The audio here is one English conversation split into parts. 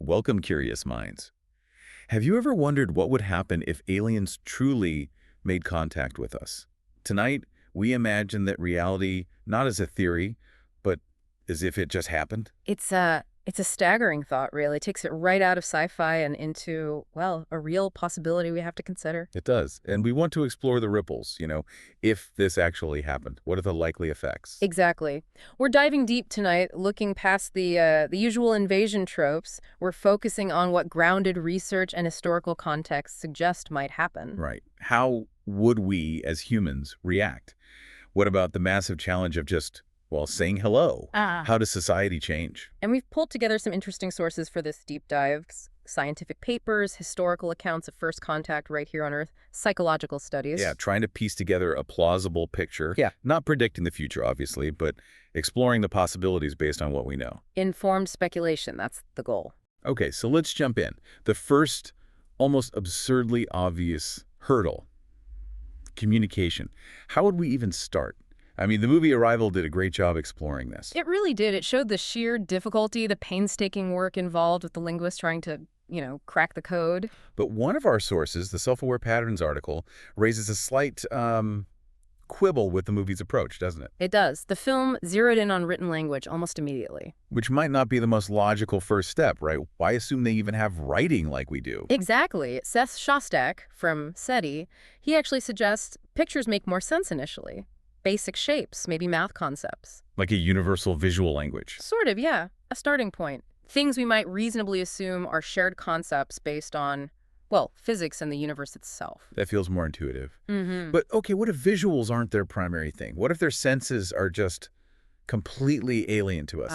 Welcome, curious minds. Have you ever wondered what would happen if aliens truly made contact with us? Tonight, we imagine that reality not as a theory, but as if it just happened. It's a staggering thought, really. It takes it right out of sci-fi and into, well, a real possibility we have to consider. It does. And we want to explore the ripples, if this actually happened. What are the likely effects? Exactly. We're diving deep tonight, looking past the usual invasion tropes. We're focusing on what grounded research and historical context suggest might happen. Right. How would we, as humans, react? What about the massive challenge of just, well, saying hello? How does society change? And we've pulled together some interesting sources for this deep dive. Scientific papers, historical accounts of first contact right here on Earth, psychological studies. Yeah, trying to piece together a plausible picture. Yeah. Not predicting the future, obviously, but exploring the possibilities based on what we know. Informed speculation, that's the goal. Okay, so let's jump in. The first, almost absurdly obvious hurdle, communication. How would we even start? I mean, the movie Arrival did a great job exploring this. It really did. It showed the sheer difficulty, the painstaking work involved with the linguist trying to, crack the code. But one of our sources, the Self-Aware Patterns article, raises a slight quibble with the movie's approach, doesn't it? It does. The film zeroed in on written language almost immediately. Which might not be the most logical first step, right? Why assume they even have writing like we do? Exactly. Seth Shostak from SETI, he actually suggests pictures make more sense initially. Basic shapes, maybe math concepts. Like a universal visual language. Sort of, yeah. A starting point. Things we might reasonably assume are shared concepts based on, well, physics and the universe itself. That feels more intuitive. Mm-hmm. But okay, what if visuals aren't their primary thing? What if their senses are just completely alien to us?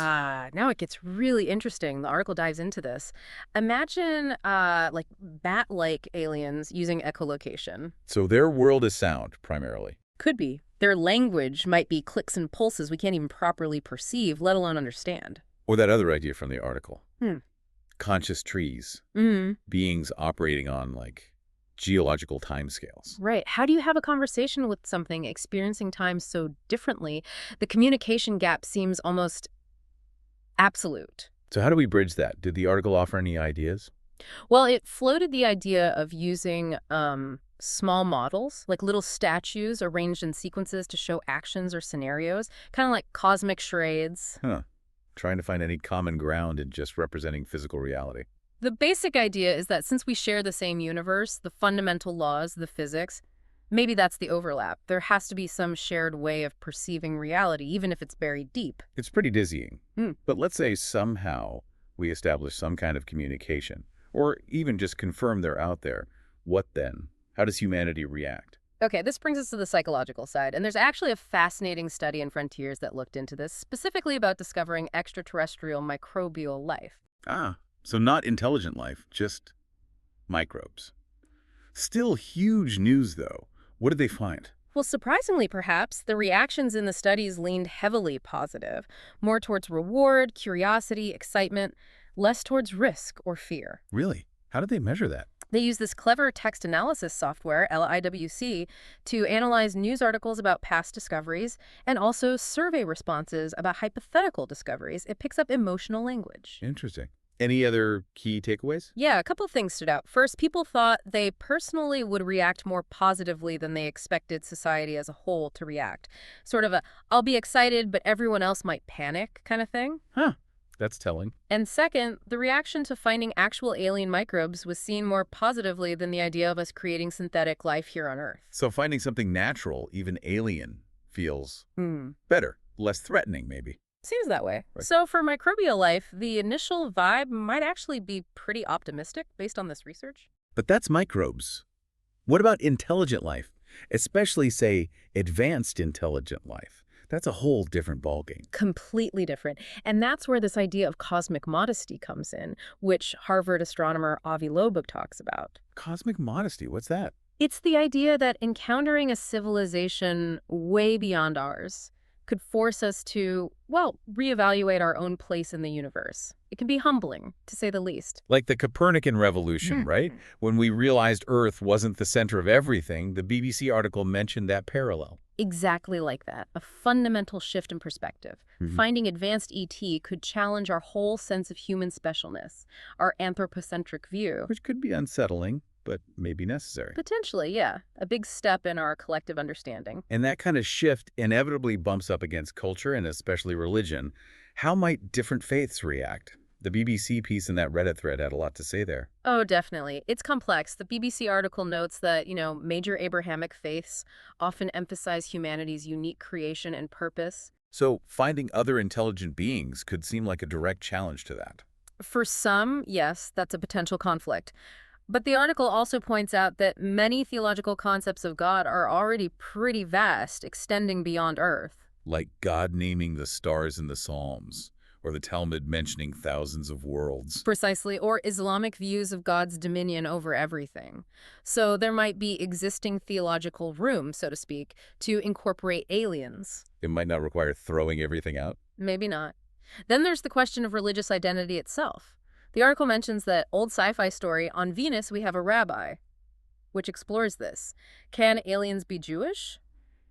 Now it gets really interesting. The article dives into this. Imagine, like, bat-like aliens using echolocation. So their world is sound, primarily. Could be. Their language might be clicks and pulses we can't even properly perceive, let alone understand. Or that other idea from the article. Hmm. Conscious trees. Mm-hmm. Beings operating on, geological timescales. Right. How do you have a conversation with something experiencing time so differently? The communication gap seems almost absolute. So how do we bridge that? Did the article offer any ideas? Well, it floated the idea of using small models, like little statues arranged in sequences to show actions or scenarios, kind of like cosmic charades. Huh. Trying to find any common ground in just representing physical reality. The basic idea is that since we share the same universe, the fundamental laws, the physics, maybe that's the overlap. There has to be some shared way of perceiving reality, even if it's buried deep. It's pretty dizzying. Hmm. But let's say somehow we establish some kind of communication, or even just confirm they're out there. What then? How does humanity react? Okay, this brings us to the psychological side, and there's actually a fascinating study in Frontiers that looked into this, specifically about discovering extraterrestrial microbial life. So not intelligent life, just microbes. Still huge news, though. What did they find? Well, surprisingly, perhaps, the reactions in the studies leaned heavily positive, more towards reward, curiosity, excitement, less towards risk or fear. Really? How did they measure that? They use this clever text analysis software, LIWC, to analyze news articles about past discoveries and also survey responses about hypothetical discoveries. It picks up emotional language. Interesting. Any other key takeaways? Yeah, a couple of things stood out. First, people thought they personally would react more positively than they expected society as a whole to react. Sort of a, I'll be excited, but everyone else might panic kind of thing. Huh. That's telling. And second, the reaction to finding actual alien microbes was seen more positively than the idea of us creating synthetic life here on Earth. So finding something natural, even alien, feels better, less threatening, maybe. Seems that way. Right. So for microbial life, the initial vibe might actually be pretty optimistic based on this research. But that's microbes. What about intelligent life? Especially, say, advanced intelligent life. That's a whole different ballgame. Completely different. And that's where this idea of cosmic modesty comes in, which Harvard astronomer Avi Loeb talks about. Cosmic modesty, what's that? It's the idea that encountering a civilization way beyond ours could force us to, well, reevaluate our own place in the universe. It can be humbling, to say the least. Like the Copernican revolution, right? When we realized Earth wasn't the center of everything, the BBC article mentioned that parallel. Exactly like that. A fundamental shift in perspective. Hmm. Finding advanced ET could challenge our whole sense of human specialness, our anthropocentric view. Which could be unsettling, but maybe necessary. Potentially, yeah. A big step in our collective understanding. And that kind of shift inevitably bumps up against culture and especially religion. How might different faiths react? The BBC piece in that Reddit thread had a lot to say there. Oh, definitely. It's complex. The BBC article notes that, major Abrahamic faiths often emphasize humanity's unique creation and purpose. So finding other intelligent beings could seem like a direct challenge to that. For some, yes, that's a potential conflict. But the article also points out that many theological concepts of God are already pretty vast, extending beyond Earth. Like God naming the stars in the Psalms, or the Talmud mentioning thousands of worlds. Precisely, or Islamic views of God's dominion over everything. So there might be existing theological room, so to speak, to incorporate aliens. It might not require throwing everything out. Maybe not. Then there's the question of religious identity itself. The article mentions that old sci-fi story, On Venus We Have a Rabbi, which explores this. Can aliens be Jewish?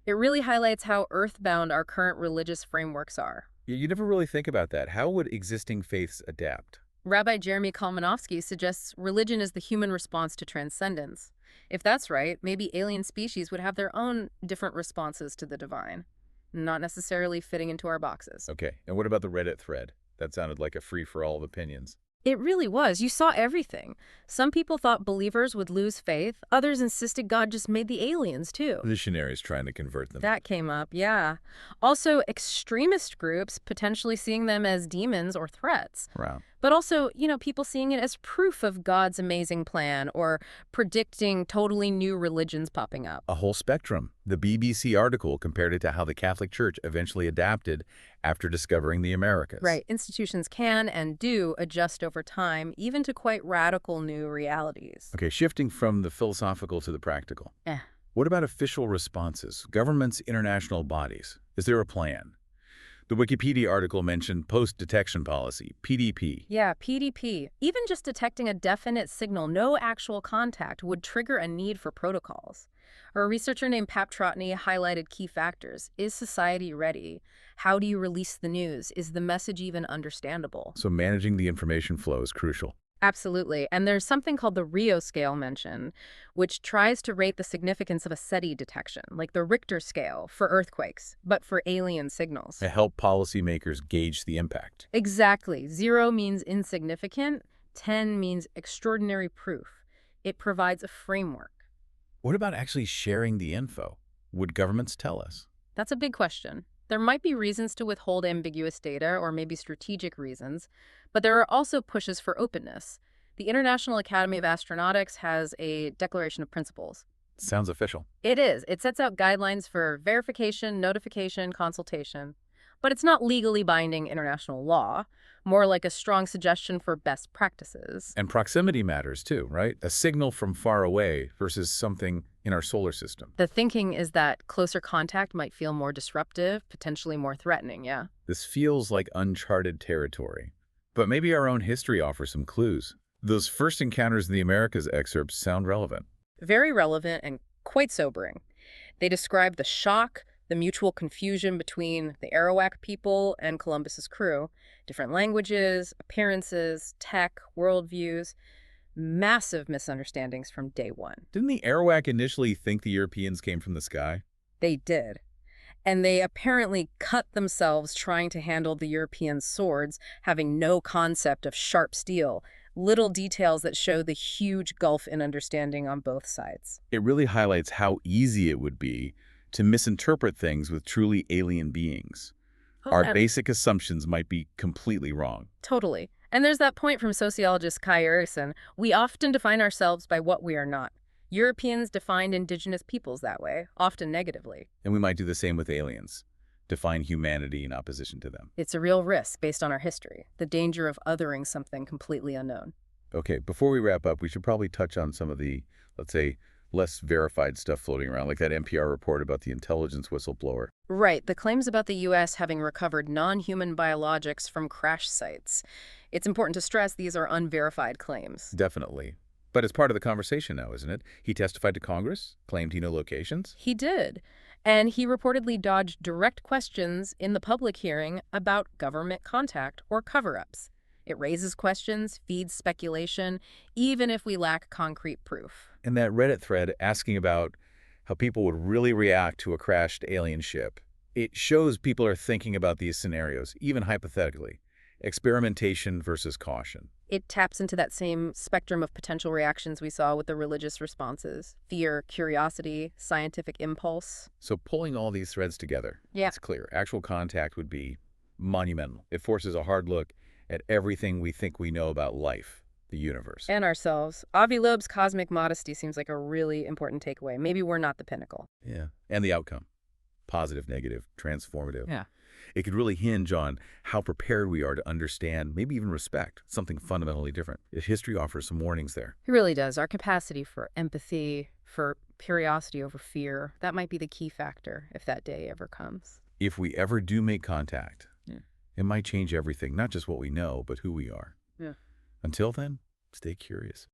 It really highlights how earthbound our current religious frameworks are. You never really think about that. How would existing faiths adapt? Rabbi Jeremy Kalmanovsky suggests religion is the human response to transcendence. If that's right, maybe alien species would have their own different responses to the divine, not necessarily fitting into our boxes. Okay, and what about the Reddit thread? That sounded like a free-for-all of opinions. It really was. You saw everything. Some people thought believers would lose faith. Others insisted God just made the aliens, too. Missionaries trying to convert them. That came up, yeah. Also, extremist groups potentially seeing them as demons or threats. Wow. But also, people seeing it as proof of God's amazing plan or predicting totally new religions popping up. A whole spectrum. The BBC article compared it to how the Catholic Church eventually adapted after discovering the Americas. Right. Institutions can and do adjust over time, even to quite radical new realities. Okay, shifting from the philosophical to the practical. What about official responses? Governments, international bodies. Is there a plan? The Wikipedia article mentioned post-detection policy, PDP. Yeah, PDP. Even just detecting a definite signal, no actual contact, would trigger a need for protocols. A researcher named Pap Trotney highlighted key factors. Is society ready? How do you release the news? Is the message even understandable? So managing the information flow is crucial. Absolutely. And there's something called the Rio scale mentioned, which tries to rate the significance of a SETI detection, like the Richter scale for earthquakes, but for alien signals. To help policymakers gauge the impact. Exactly. 0 means insignificant, 10 means extraordinary proof. It provides a framework. What about actually sharing the info? Would governments tell us? That's a big question. There might be reasons to withhold ambiguous data or maybe strategic reasons, but there are also pushes for openness. The International Academy of Astronautics has a Declaration of Principles. Sounds official. It is. It sets out guidelines for verification, notification, consultation. But it's not legally binding international law, more like a strong suggestion for best practices. And proximity matters too, right? A signal from far away versus something in our solar system. The thinking is that closer contact might feel more disruptive, potentially more threatening, yeah. This feels like uncharted territory. But maybe our own history offers some clues. Those first encounters in the Americas excerpts sound relevant. Very relevant and quite sobering. They describe the shock, the mutual confusion between the Arawak people and Columbus's crew, different languages, appearances, tech, worldviews, massive misunderstandings from day one. Didn't the Arawak initially think the Europeans came from the sky? They did. And they apparently cut themselves trying to handle the European swords, having no concept of sharp steel, little details that show the huge gulf in understanding on both sides. It really highlights how easy it would be to misinterpret things with truly alien beings. Our basic assumptions might be completely wrong. Totally. And there's that point from sociologist Kai Erikson. We often define ourselves by what we are not. Europeans defined indigenous peoples that way, often negatively. And we might do the same with aliens, define humanity in opposition to them. It's a real risk based on our history, the danger of othering something completely unknown. Okay, before we wrap up, we should probably touch on some of the, let's say, less verified stuff floating around, like that NPR report about the intelligence whistleblower. Right, the claims about the U.S. having recovered non-human biologics from crash sites. It's important to stress these are unverified claims. Definitely. But it's part of the conversation now, isn't it? He testified to Congress, claimed he knew locations. He did. And he reportedly dodged direct questions in the public hearing about government contact or cover-ups. It raises questions, feeds speculation, even if we lack concrete proof. And that Reddit thread asking about how people would really react to a crashed alien ship, it shows people are thinking about these scenarios, even hypothetically. Experimentation versus caution. It taps into that same spectrum of potential reactions we saw with the religious responses: fear, curiosity, scientific impulse. So pulling all these threads together, Yeah. it's clear. Actual contact would be monumental. It forces a hard look at everything we think we know about life, the universe. And ourselves. Avi Loeb's cosmic modesty seems like a really important takeaway. Maybe we're not the pinnacle. Yeah. And the outcome. Positive, negative, transformative. Yeah. It could really hinge on how prepared we are to understand, maybe even respect, something fundamentally different. History offers some warnings there. It really does. Our capacity for empathy, for curiosity over fear, that might be the key factor if that day ever comes. If we ever do make contact, Yeah. it might change everything, not just what we know, but who we are. Yeah. Until then, stay curious.